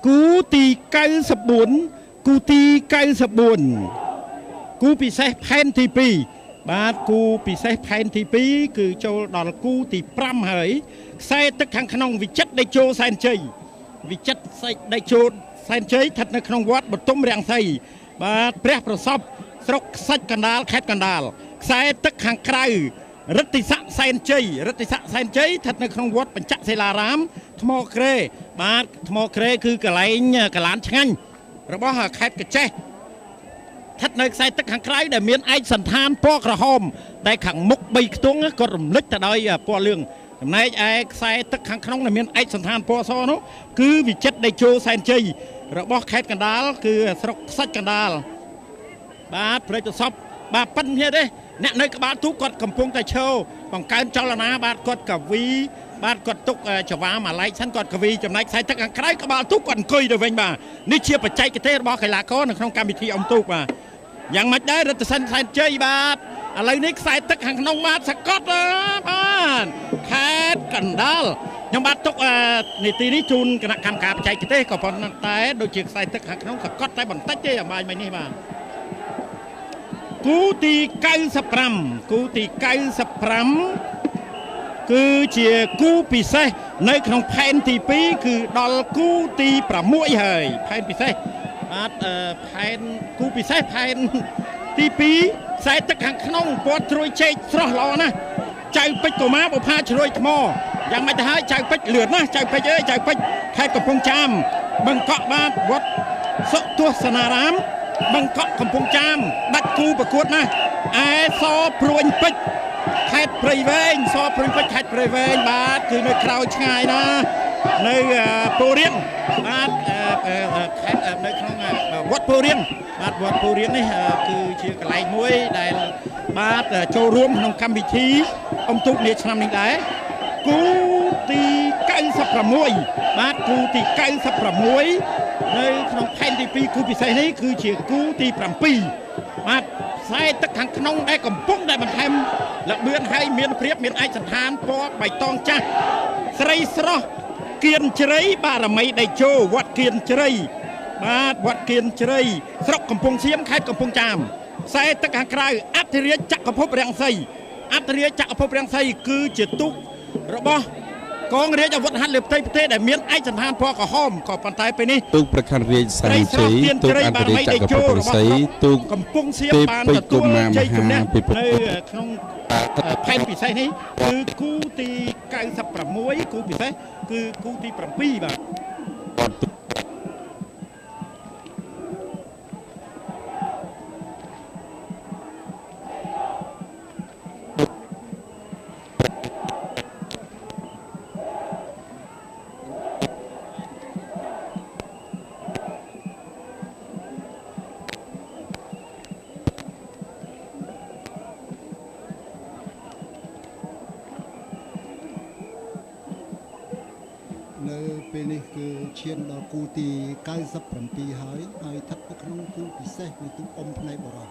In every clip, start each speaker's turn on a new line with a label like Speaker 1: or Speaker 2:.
Speaker 1: គូទី94គូទី94គូពិសេសផែនទី2បាទគូពិសេសផែនទី2គឺចូលដល់គូទី5ហើយខ្សែទឹកខាងក្នុងវិចិត្រដេជោសែនជ័យវិចិត្រដេជោសែនជ័យស្ថិតនៅក្នុងវត្តបទុមរាំងសីបាទព្រះប្រសពស្រុកខ្សាច់កណ្ដាលខេត្តកណ្ដាលខ្សែទឹកខាងក្រៅរិទ្ធិស័កសែនជ័យស្ថិតនៅក្នុងវត្តបញ្ចសិលារាមថ្មក្រែបាទថ្មក្រែគឺកន្លែងកលានឆ្ងាញ់របស់ខេត្តកញ្ចេះស្ថិតនៅខ្សែទឹកខាងក្រៅដែលមានឯកសណ្ឋានពណ៌ក្រហមដែលខាងមុខ3ខ្ទង់ក៏រំលេចទៅដោយពណ៌លឿងចំណែកឯខ្សែទឹកខាងក្នុងដែលមានឯកសណ្ឋានពណ៌សនោះគឺវិចិត្រដេជោសែនជ័យរបស់ខេត្តកណ្ដាលគឺស្រុកខ្សាច់កណ្ដាលបាទព្រះប្រសពបាទប៉ិនគ្នាទេអ្នកនៅក្បាលទូកគាត់កំពុងតែឈរបង្កើនចលនាបាទគាត់កវីបាទគាត់ទុកចង្វាមួយឡែកសិនគាត់កវីចំណែកខ្សែទឹកខាងក្រៅក្បាលទូកគាត់អង្គុយទៅវិញបាទនេះជាបច្ចេកទេសរបស់កីឡាករនៅក្នុងកម្មវិធីអុំទូកបាទយ៉ាងម៉េចដែររដ្ឋសិនសែនជ័យបាទឥឡូវនេះខ្សែទឹកខាងក្នុងបាទសកត់បាទខេត្តកណ្ដាលខ្ញុំបាទទុកនីតិនេះជូនគណៈកម្មការបច្ចេកទេសក៏ប៉ុន្តែដូចជាខ្សែទឹកខាងក្នុងសកត់តែបន្តិចទេអំបញ្ញមិញនេះបាទគូទី95គឺជាគូពិសេសនៅក្នុងផែនទី2គឺដល់គូទី6ហើយផែនពិសេសបាទផែនគូពិសេសផែនទី2ខ្សែទឹកខាងក្នុងពណ៌ត្រួយចេកស្រស់ល្អណាស់ចៅពេជ្រកុមារបុផាជ្រួយថ្មយ៉ាងម៉េចទៅហើយចៅពេជ្រលឿនណាស់ចៅពេជ្រអើយចៅពេជ្រខេត្តកំពង់ចាមបង្កក់បាទវត្តសុទស្សនារាមបង្កក់កំពង់ចាមដាច់គូប្រកួតណាស់ឯសព្រួញពេជ្រខេត្តព្រៃវែងសព្រួញពេជ្រខេត្តព្រៃវែងបាទគឺនៅក្រៅឆ្ងាយណានៅពូរៀនបាទខេត្តនៅក្នុងវត្តពូរៀនបាទវត្តពូរៀននេះគឺជាកន្លែងមួយដែលបាទចូលរួមក្នុងកម្មវិធីអុំទូកនាឆ្នាំនេះដែរគូទី96បាទគូទី96នៅក្នុងផែនទី2គូពិសេសនេះគឺជាគូទី7បាទខ្សែទឹកខាងក្នុងដែលកំពុងតែបន្ថែមល្បឿនហើយមានព្រៀបមានឯកសណ្ឋានពណ៌បៃតងចាស់ស្រីស្រស់គៀនជ្រៃបារមីដេជោវត្តគៀនជ្រៃបាទវត្តគៀនជ្រៃស្រុកកំពង់សៀមខេត្តកំពង់ចាមខ្សែទឹកខាងក្រៅអធិរាជចក្រភពរាំងសីគឺជាទូករបស់កងរាជអាវុធហត្ថលើផ្ទៃប្រទេសដែលមានឯកសណ្ឋានពណ៌ក្រហមក៏ប៉ុន្តែពេលនេះ
Speaker 2: ទូកប្រខ័ណ្ឌរាជសែនជ័យទូកអន្តរជាតិចក្រភពរុស្ស៊ីទូក
Speaker 1: កំពង់សៀមបានទទួលជ័យជំនះនៅក្នុងផែនពិសេសនេះគឺគូទី96គូពិសេសគឺគូទី7បាទ
Speaker 3: នៅពេលនេះគឺឈានដល់គូទី97ហើយស្ថិតនៅក្នុងគូពិសេសនៃទូកអុំផ្នែកបរោះ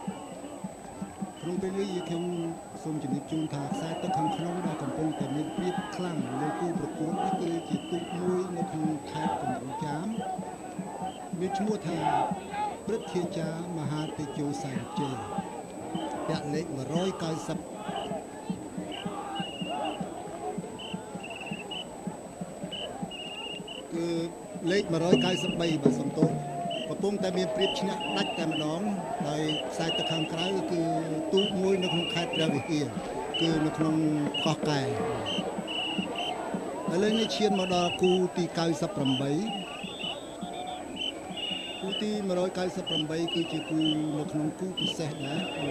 Speaker 3: ក្នុងពេលនេះខ្ញុំសូមជម្រាបជូនថាខ្សែទឹកខាងក្នុងដែលកំពុងតែមានព្រៀបខ្លាំងលើគូប្រកួតនេះគឺជាទូកមួយនៅក្នុងខេត្តកំពង់ចាមមានឈ្មោះថាព្រឹទ្ធាចារ្យមហាតេជោសែនជ័យពាក់លេខ190គឺលេខ193បាទសំទោសកំពុងតែមានព្រៀបឈ្នះដាច់តែម្ដងដោយខ្សែទឹកខាងក្រៅគឺទូកមួយនៅក្នុងខេត្តព្រះវិហារគឺនៅក្នុងកោះកែឥឡូវនេះឈានមកដល់គូទី98គូទី198គឺជាគូនៅក្នុងគូពិសេសដែរគឺ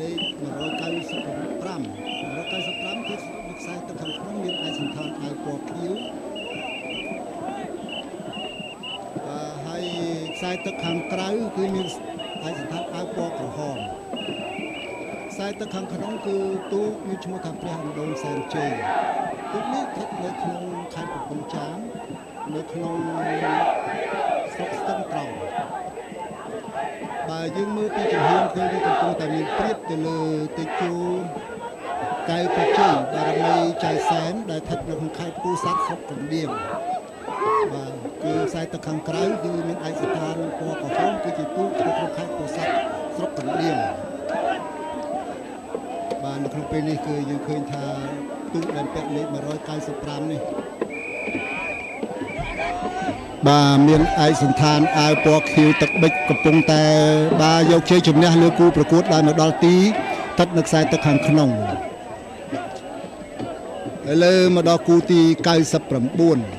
Speaker 3: លេខ195គឺខ្សែទឹកខាងក្នុងមានឯកសណ្ឋានអាវពណ៌ខៀវហើយខ្សែទឹកខាងក្រៅគឺមានឯកសណ្ឋានអាវពណ៌ក្រហមខ្សែទឹកខាងក្នុងគឺទូកមានឈ្មោះថាព្រះអណ្ដូងសែនជ័យទូកនេះស្ថិតនៅក្នុងខេត្តកំពង់ចាមនៅក្នុងស្រុកស្ទឹងត្រង់បើយើងមើលពីចំហៀងឃើញវាកំពុងតែមានព្រៀបទៅលើតេជោកែវប្រជ័យបារមីចៅសែនដែលស្ថិតនៅក្នុងខេត្តពោធិ៍សាត់ស្រុកកណ្ដៀង បាទគឺខ្សែទឹកខាងក្រៅគឺមានឯកសណ្ឋានពណ៌ក្រហមគឺជាទូកក្នុងខេត្តពោធិ៍សាត់ស្រុកកណ្ដៀងបាទនៅក្នុងពេលនេះគឺយើងឃើញថាទូកដែលពាក់លេខ195នេះបាទមានឯកសណ្ឋានអាវពណ៌ខៀវទឹកប៊ិចកំពុងតែបាទយកជ័យជំនះលើគូប្រកួតដល់មកដល់ទីស្ថិតនៅខ្សែទឹកខាងក្នុងឥឡូវមកដល់គូទី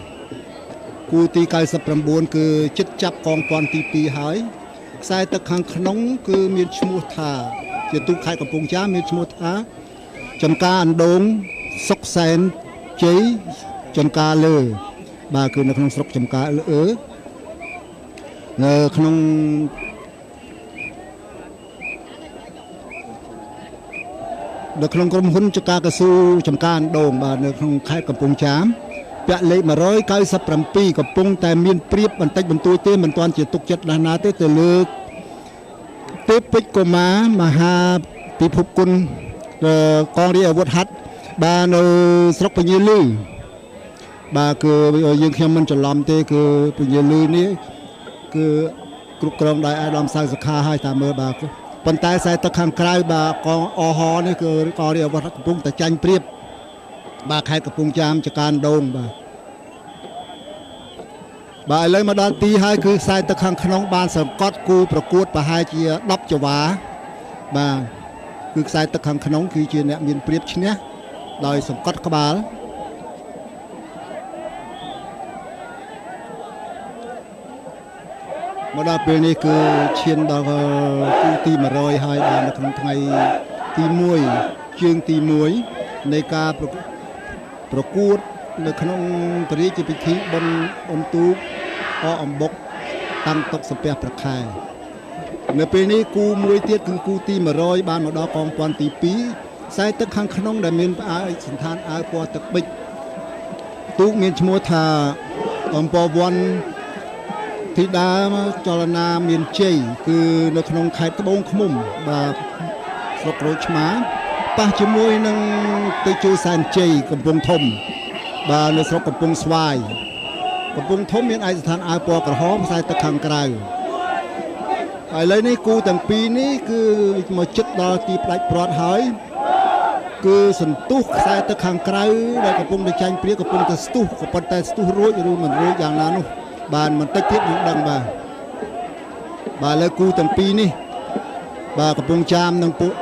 Speaker 3: 99គូទី99គឺជិតចាប់កងពាន់ទី2ហើយខ្សែទឹកខាងក្នុងគឺមានឈ្មោះថាជាទូកខេត្តកំពង់ចាមមានឈ្មោះថាចំការអណ្ដូងសុកសែនជ័យចំការលើបាទគឺនៅក្នុងស្រុកចំការលើនៅក្នុងក្រុមហ៊ុនចការកស៊ូចំការអណ្ដូងបាទនៅក្នុងខេត្តកំពង់ចាមពាក់លេខ197កំពុងតែមានព្រៀបបន្តិចបន្តួចទេមិនទាន់ជាទុកចិត្តណាស់ណាទេទៅលើទេពពេជ្រកុមារមហាពិភពគុណកងរាជអាវុធហត្ថបាទនៅស្រុកពញាលឺបាទគឺយើងខ្ញុំមិនច្រឡំទេគឺពញាលឺនេះគឺគ្រប់គ្រងដោយអាដាមសៅសុខាហើយតាមមើលបាទប៉ុន្តែខ្សែទឹកខាងក្រៅបាទកងអហនេះគឺកងរាជអាវុធកំពុងតែចាញ់ព្រៀបបាទខេត្តកំពង់ចាមចការដងបាទឥឡូវមកដល់ទីហើយគឺខ្សែទឹកខាងក្នុងបានសង្កត់គូប្រកួតប្រហែលជា10ចង្វាបាទគឺខ្សែទឹកខាងក្នុងគឺជាអ្នកមានព្រៀបឈ្នះដោយសង្កត់ក្បាលមកដល់ពេលនេះគឺឈានដល់គូទី100ហើយបាទនៅក្នុងថ្ងៃទី1ជើងទី1នៃការប្រកួតនៅក្នុងព្រះរាជពិធីបុណ្យអុំទូកអអំបុកតាំងតុកសំពះប្រខែនៅពេលនេះគូមួយទៀតគឺគូទី100បានមកដល់កងពាន់ទី2ខ្សែទឹកខាងក្នុងដែលមានផ្អើលសន្តានអាវពណ៌ទឹកប៊ិចទូកមានឈ្មោះថាអំពវ័នធីតាចលនាមានជ័យគឺនៅក្នុងខេត្តត្បូងឃ្មុំបាទស្រុកក្រូចឆ្មាប៉ះជាមួយនឹងតេជោសែនជ័យកំពង់ធំបាទនៅស្រុកកំពង់ស្វាយកំពង់ធំមានឯកសណ្ឋានអាវពណ៌ក្រហមខ្សែទឹកខាងក្រៅឥឡូវនេះគូទាំងពីរនេះគឺមកជិតដល់ទីផ្ដាច់ព្រាត់ហើយគឺសន្ទុះខ្សែទឹកខាងក្រៅដែលកំពុងតែចាញ់ព្រៀបកំពុងតែស្ទុះក៏ប៉ុន្តែស្ទុះរួចឬមិនរួចយ៉ាងណានោះបានបន្តិចទៀតនឹងដឹងបាទឥឡូវគូទាំងពីរនេះបាទកំពុងចាមនឹងពួក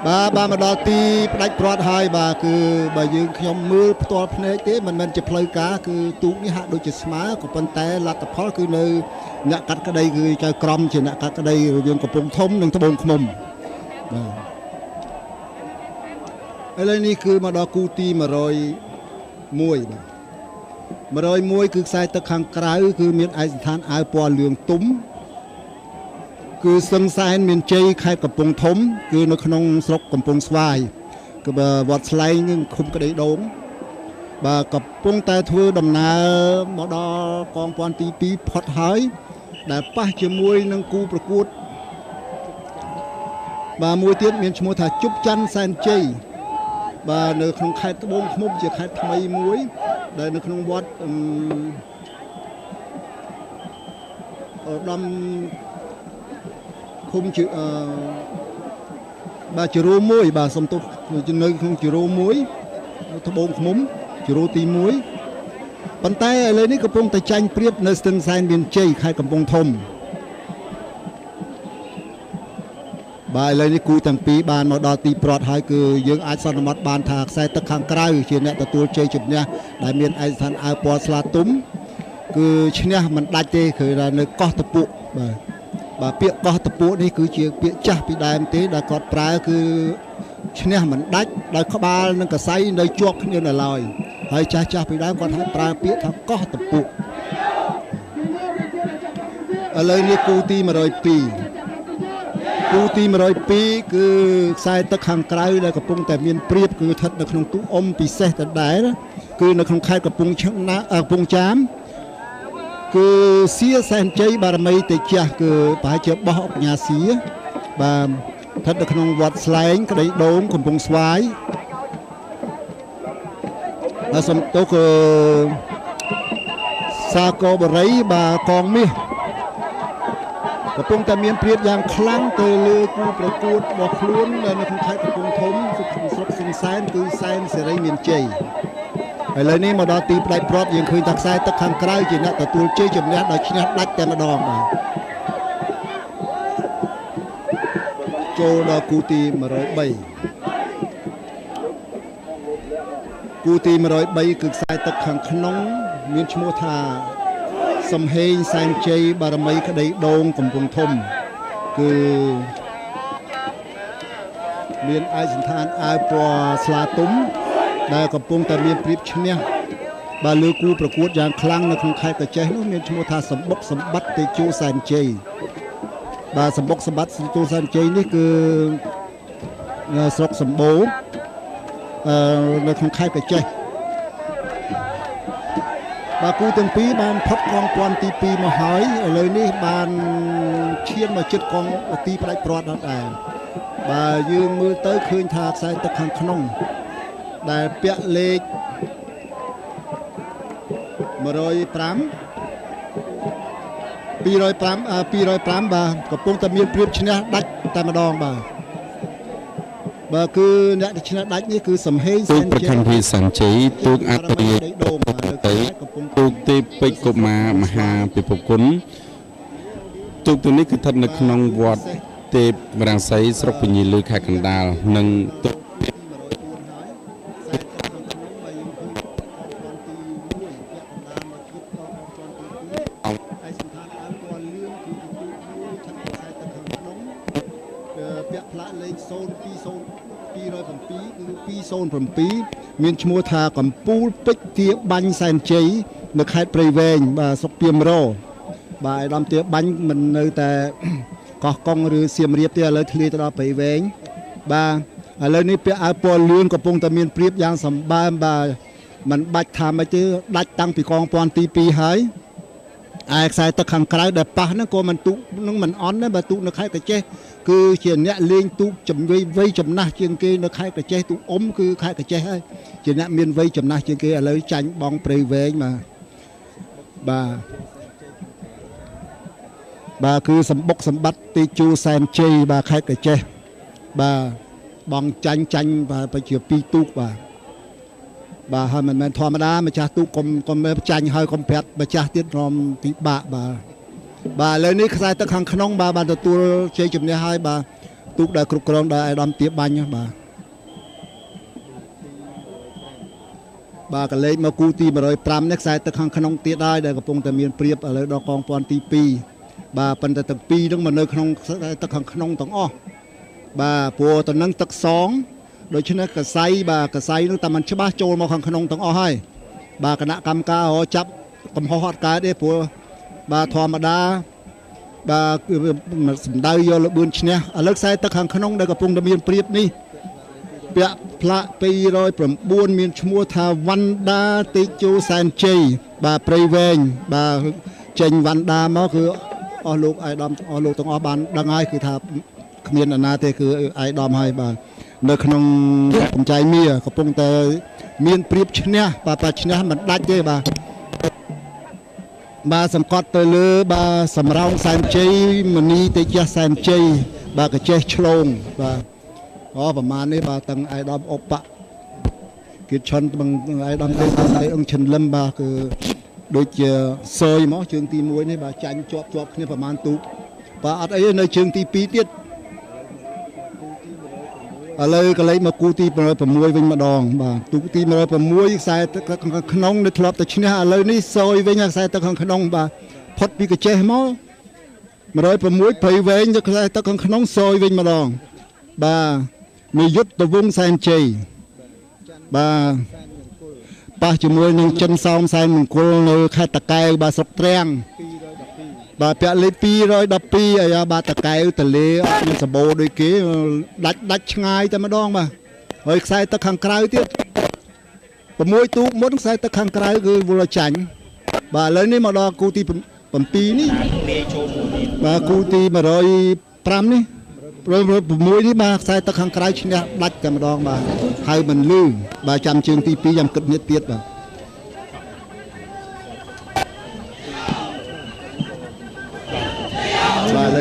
Speaker 3: បាទមកដល់ទីផ្ដាច់ព្រាត់ហើយបាទគឺបើយើងខ្ញុំមើលផ្ទាល់ភ្នែកទេមិនមែនជាផ្លូវការគឺទូកនេះហាក់ដូចជាស្មើក៏ប៉ុន្តែលទ្ធផលគឺនៅអ្នកកាត់ក្តីគឺចៅក្រមជាអ្នកកាត់ក្តីរវាងកំពង់ធំនិងត្បូងឃ្មុំបាទឥឡូវនេះគឺមកដល់គូទី101បាទ101គឺខ្សែទឹកខាងក្រៅគឺមានឯកសណ្ឋានអាវពណ៌លឿងទុំគឺសឹងសែនមានជ័យខេត្តកំពង់ធំគឺនៅក្នុងស្រុកកំពង់ស្វាយគឺវត្តស្លែងនឹងឃុំក្តីដងបាទកំពុងតែធ្វើដំណើរមកដល់កងពាន់ទី2ផុតហើយដែលប៉ះជាមួយនឹងគូប្រកួតបាទមួយទៀតមានឈ្មោះថាជប់ច័ន្ទសែនជ័យបាទនៅក្នុងខេត្តត្បូងឃ្មុំជាខេត្តថ្មីមួយដែលនៅក្នុងវត្តដំឃុំជាបាទជ្រោមួយបាទសំទុះនៅក្នុងជ្រោមួយត្បូងឃ្មុំជ្រោទី1ប៉ុន្តែឥឡូវនេះកំពុងតែចាញ់ព្រៀបនៅស្ទឹងសែនមានជ័យខេត្តកំពង់ធំបាទឥឡូវនេះគូទាំងពីរបានមកដល់ទីព្រាត់ហើយគឺយើងអាចសន្មតបានថាខ្សែទឹកខាងក្រៅជាអ្នកទទួលជ័យជំនះដែលមានឯកសណ្ឋានអាវពណ៌ស្លាទុំគឺឈ្នះមិនដាច់ទេគឺនៅកោះតពុកបាទពាក្យកោះតពុកនេះគឺជាពាក្យចាស់ពីដើមទេដែលគាត់ប្រើគឺឈ្នះមិនដាច់ដោយក្បាលនិងកសៃនៅជាប់គ្នានៅឡើយហើយចាស់ពីដើមគាត់ប្រើពាក្យថាកោះតពុកឥឡូវនេះគូទី102គូទី102គឺខ្សែទឹកខាងក្រៅដែលកំពុងតែមានព្រៀបគឺស្ថិតនៅក្នុងទូកអុំពិសេសដដែលគឺនៅក្នុងខេត្តកំពង់ចាមគឺសៀសែនជ័យបារមីតេជះគឺប្រហែលជាបោះអុកញ៉ាសៀបាទស្ថិតនៅក្នុងវត្តស្លែងក្តីដូងកំពង់ស្វាយហើយសំទុះ សាកបរិយបាទកងមាសកំពុងតែមានព្រៀបយ៉ាងខ្លាំងទៅលើគូប្រកួតរបស់ខ្លួននៅក្នុងខេត្តកំពង់ធំស្រុកសង្សែនគឺសែនសេរីមានជ័យឥឡូវនេះមកដល់ទីផ្ដាច់ព្រាត់យើងឃើញថាខ្សែទឹកខាងក្រៅជាអ្នកទទួលជ័យជំនះដោយឈ្នះដាច់តែម្ដងបាទចូលដល់គូទី103គូទី103គឺខ្សែទឹកខាងក្នុងមានឈ្មោះថាសំហេងសែនជ័យបារមីក្តីដូងកំពង់ធំគឺមានឯកសណ្ឋានអាវពណ៌ស្លាទុំដែលកំពុងតែមានព្រៀបឈ្នះបាទលើគូប្រកួតយ៉ាងខ្លាំងនៅក្នុងខេត្តកោះចេះនោះមានឈ្មោះថាសម្បុកសម្បត្តិតេជោសែនជ័យបាទសម្បុកសម្បត្តិតេជោសែនជ័យនេះគឺស្រុកសម្បូរនៅក្នុងខេត្តកោះចេះបាទគូទាំងពីរបានផុតកងពាន់ទី2មកហើយឥឡូវនេះបានឈានមកជិតកងទីផ្ដាច់ព្រាត់ដល់ដែរបាទយើងមើលទៅឃើញថាខ្សែទឹកខាងក្នុងដែលពាក់លេខ205បាទកំពុងតែមានព្រៀបឈ្នះដាច់តែម្ដងបាទគឺអ្នកដែលឈ្នះដាច់នេះគឺសំហេងសែនជ័យប្រខណ្ឌភាសានជ័យទូកអត្តរាជទូកទេពពេជ្រកុមារមហាពិភពគុណទូកទាំងនេះគឺស្ថិតនៅក្នុងវត្តទេពរាំងសីស្រុកពញាលឺខេត្តកណ្ដាលនិងទូកមានឈ្មោះថាកម្ពូលពេជ្រទាបាញ់សែនជ័យនៅខេត្តព្រៃវែងបាទស្រុកពាមរបាទឯកឧត្តមទាបាញ់មិននៅតែកោះកុងឬសៀមរាបទេឥឡូវធ្លាយទៅដល់ព្រៃវែងបាទឥឡូវនេះពាក់អាវពណ៌លឿងកំពុងតែមានព្រៀបយ៉ាងសម្បើមបាទมันបាច់ថាមិនទេដាច់តាំងពីកងពាន់ទី2ហើយឯខ្សែទឹកខាងក្រៅដែលប៉ះហ្នឹងក៏មិនទូកនឹងមិនអន់ដែរបើទូកនៅខេត្តកោះចេះគឺជាអ្នកលេងទូកចំវ័យចំណាស់ជាងគេនៅខេត្តកោះចេះទូកគឺខេត្តកោះចេះហើយជាអ្នកមានវ័យចំណាស់ជាងគេឥឡូវចាញ់បងព្រៃវែងបាទគឺសម្បុកសម្បត្តិទីជូសែនជ័យបាទខេត្តកោះចេះបាទបងចាញ់បាទប្រជា2ទូកបាទហើយមិនមែនធម្មតាម្ចាស់ទូកកុំចាញ់ហើយកុំប្រាប់ម្ចាស់ទៀតរំពិបាកបាទឥឡូវនេះខ្សែទឹកខាងក្នុងបាទបានទទួលជ័យជំនះហើយបាទទូកដែលគ្រប់គ្រងដោយអាដាមទាបាញ់បាទកលេចមកគូទី105នេះខ្សែទឹកខាងក្នុងទៀតហើយដែលកំពុងតែមានព្រៀបឥឡូវដល់កងពាន់ទី2បាទប៉ុន្តែទាំងពីរហ្នឹងមកនៅក្នុងខ្សែទឹកខាងក្នុងទាំងអស់បាទព្រោះតំណឹងទឹកសងដូច្នេះកសៃបាទកសៃនោះតែมันច្បាស់ចូលមកខាងក្នុងទាំងអស់ហើយបាទគណៈកម្មការចាប់កំហុសអត់កើតទេព្រោះបាទធម្មតាបាទសម្ដៅយកលបឿនឈ្នះឥឡូវខ្សែទឹកខាងក្នុងដែលកំពុងតែមានព្រៀបនេះពាក់ផ្លាក209មានឈ្មោះថាវណ្ណដាទេជោសែនជ័យបាទព្រៃវែងបាទចេញវណ្ណដាមកគឺអស់លោកអាយដាមអស់លោកទាំងអស់បានដឹងហើយគឺថាគ្មានអាណាទេគឺអាយដាមហើយបាទនៅក្នុងកម្ចៃមាកំពុងតែមានព្រៀបឈ្នះបាទឈ្នះមិនដាច់ទេបាទសង្កត់ទៅលើបាទសម្រោងសែនជ័យមនីទេជះសែនជ័យបាទកចេះឆ្លងបាទប្រហែលនេះបាទទាំងអាយដាមអបៈគិតឈុនទាំងអាយដាមទេអង្គឈិនលឹមបាទគឺដូចជាសយមកជើងទី1នេះបាទចាញ់ជាប់គ្នាប្រហែលទូកបាទអត់អីនៅជើងទី2ទៀតឥឡូវកលេចមកគូទី106វិញម្ដងបាទទូកទី106ខ្សែទឹកខាងក្នុងនៅធ្លាប់តែឈ្នះឥឡូវនេះសយវិញខ្សែទឹកខាងក្នុងបាទផុតពីកចេះមក106ព្រៃវែងទៅខ្សែទឹកខាងក្នុងសយវិញម្ដងបាទនាយុទ្ធវងសែនជ័យបាទប៉ះជាមួយនឹងចិនសោមសែនមង្គលនៅខេត្តតាកែវបាទស្រុកទ្រាំងបាទពាក់លេខ212អាយ៉ាបាទតាកែវតលេអត់មានសម្បូរដូចគេដាច់ឆ្ងាយតែម្ដងបាទហើយខ្សែទឹកខាងក្រៅទៀត6ទូកមុនខ្សែទឹកខាងក្រៅគឺវល់ចាញ់បាទឥឡូវនេះមកដល់គូទី7នេះបាទគូទី105នេះ6នេះបាទខ្សែទឹកខាងក្រៅឈ្នះដាច់តែម្ដងបាទហើយមិនលឺបាទចាំជើងទី2ចាំគិតទៀតបាទ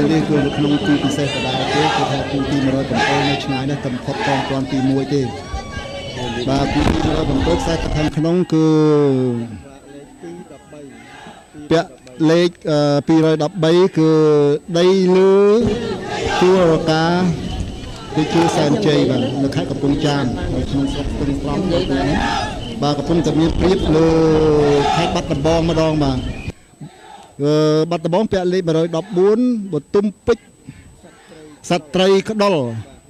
Speaker 3: ឥឡូវនេះគឺនៅក្នុងគូពិសេសបដាទេគឺថាគូទី107នៅឆ្ងាយនេះកំផុតកងគ្រាន់ទី1ទេបាទគូទី107ខ្សែទឹកខាងក្នុងគឺពាក់លេខ213គឺដីលើជួរកាទីជួរសែនជ័យបាទនៅខេត្តកំពង់ចាមនៅក្នុងស្រុកស្ទឹងត្រង់បាទកំពុងតែមានព្រៀបលើខេត្តបាត់ដំបងម្ដងបាទបាត់ដំបងពាក់លេខ114បទុមពេជ្រសត្រីក្ដុល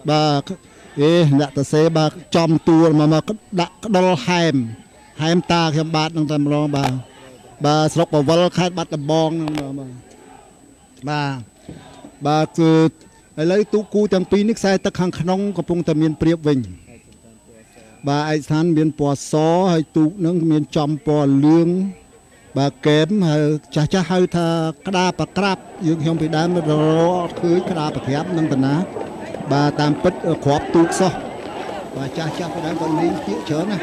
Speaker 3: បាទអ្នកតសេបាទចំទួលមកដាក់ក្ដុលហែមតាខ្ញុំបាទនឹងតែម្ដងបាទស្រុកបវលខេត្តបាត់ដំបងហ្នឹងបាទគឺឥឡូវទូគូទាំងពីរនេះខ្សែទឹកខាងក្នុងកំពុងតែមានព្រៀបវិញបាទឯកស្ថានមានពណ៌សហើយទូកនឹងមានចំពណ៌លឿងបាទកែមហើយចាស់ហៅថាក្តារប្រក្រាបយើងខ្ញុំពីដើមរកឃើញក្តារប្រក្រាបនឹងតាណាបាទតាមពិតគ្រាប់ទូកសោះបាទចាស់ពីដើមគាត់លេងពាក្យច្រើនណា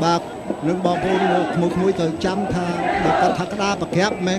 Speaker 3: បាទនឹងបងប្អូនក្មួយៗត្រូវចាំថាបើគាត់ថាក្តារប្រក្រាបមែន